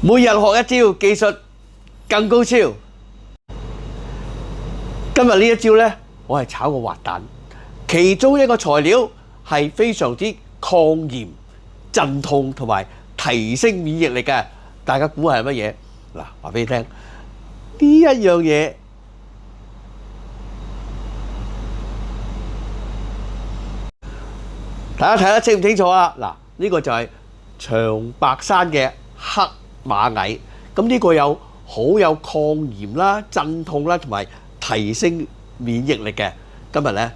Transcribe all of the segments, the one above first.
每日學一招，技術更高超。今日呢一招呢，我係炒個滑蛋，其中一個材料係非常之抗炎、鎮痛同埋提升免疫力嘅。大家估係乜嘢？嗱，話俾你聽，呢一樣嘢大家睇得清唔清楚啊？嗱，呢個就係長白山嘅黑螞蟻，咁呢個好有抗炎啦、鎮痛啦，同埋提升免疫力嘅。今日呢，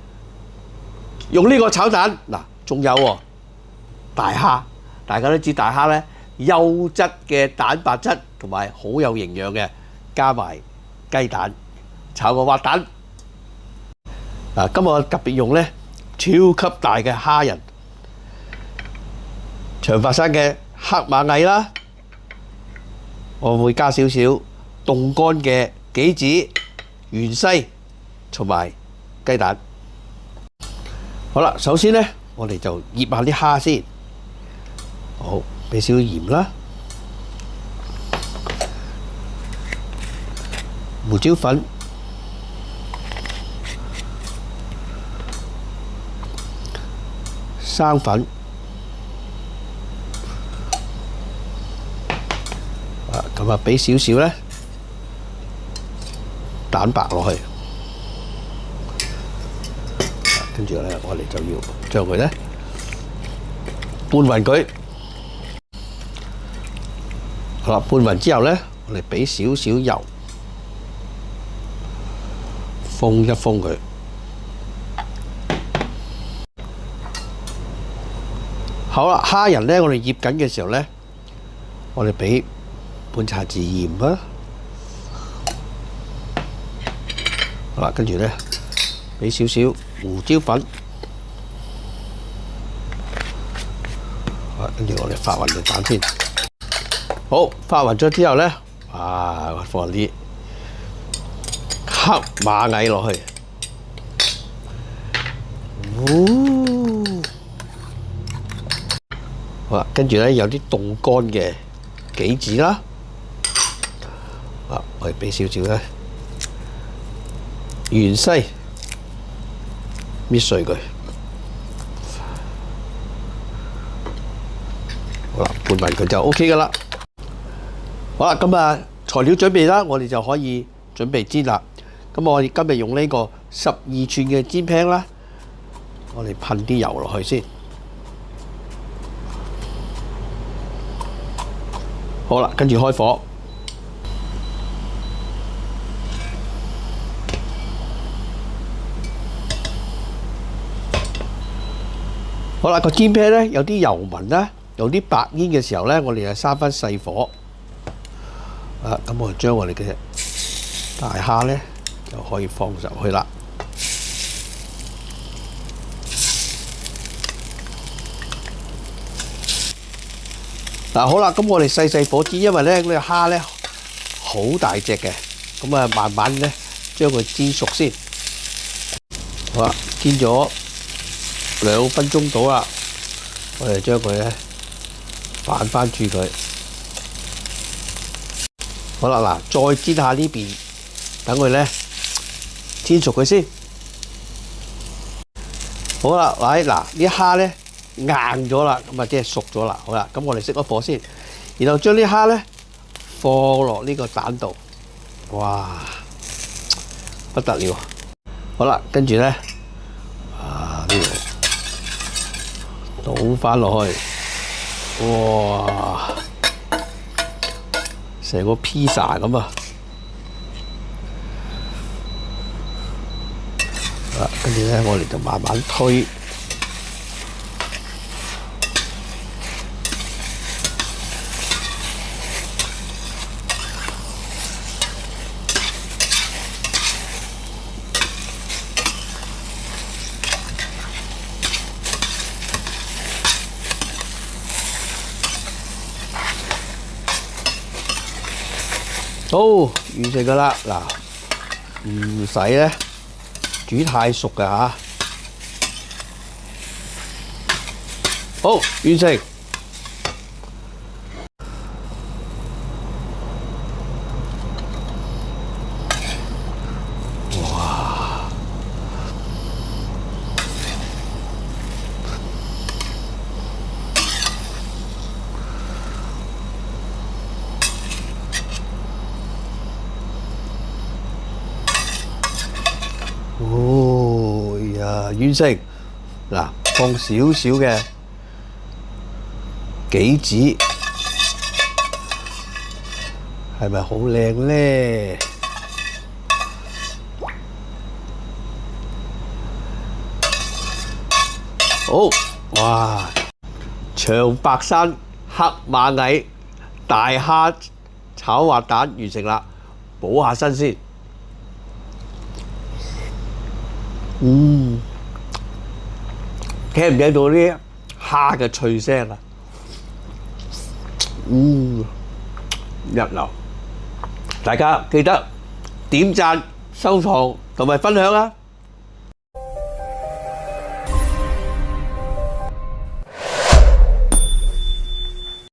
用呢個炒蛋，嗱，仲有喎大蝦，大家都知大蝦呢，優質嘅蛋白質同埋好有營養嘅，加埋雞蛋炒個滑蛋。嗱，今日我特別用呢超級大嘅蝦仁，長白山嘅黑螞蟻啦，我會加少少凍乾嘅杞子、芫茜同埋雞蛋。好啦，首先呢，我哋就醃下啲蝦先。好，俾少少鹽啦，胡椒粉、生粉，咁啊俾少少咧蛋白落去，跟住咧我哋就要將佢咧拌勻佢。好啦，拌勻之後咧，我哋俾少少油，封一封佢。好啦，蝦仁咧，我哋醃緊嘅時候咧，我哋俾半茶匙鹽啦。好啦，跟住咧俾少少胡椒粉。好啦，跟住我哋發勻隻蛋先。好，發勻咗之後咧，放啲黑螞蟻落去。好啦，跟住咧有啲凍乾嘅杞子啦，我哋俾少少咧芫茜搣碎佢。好啦，拌勻佢就 OK 噶啦。好啦，咁啊材料準備啦，我哋就可以準備煎啦。咁我哋今日用呢個12寸嘅煎 pan 啦，我哋噴啲油落去先。好啦，跟住開火。好啦，個煎 pan 咧有啲油紋啦，有啲白煙嘅時候咧，我哋就閂翻細火。咁我將我哋嘅大蝦咧就可以放入去啦。好啦，咁我哋細火煎，因為咧呢個蝦咧好大隻嘅，咁啊慢慢咧將佢煎熟先。好啦，煎咗2分鐘到啦，我哋將佢咧反翻住佢。好啦，嗱，再煎下呢邊，等佢咧煎熟佢先。好啦，嗱，呢蝦咧硬咗啦，咁啊即係熟咗啦。好啦，咁我哋熄咗火先，然後將啲蝦咧放落呢個蛋度，哇，不得了！好啦，跟住咧呢度倒翻落去，哇！成個披薩咁啊！跟住咧，我哋就慢慢推。好，完成噶啦。嗱，唔使咧煮太熟㗎吓。好，完成。完成嗱，放少少嘅杞子，係咪好靚咧？好，哇！長白山黑螞蟻大蝦炒滑蛋完成啦，補下身先。聽唔聽到啲蝦嘅脆聲啊？一流！大家記得點讚、收藏同埋分享啊！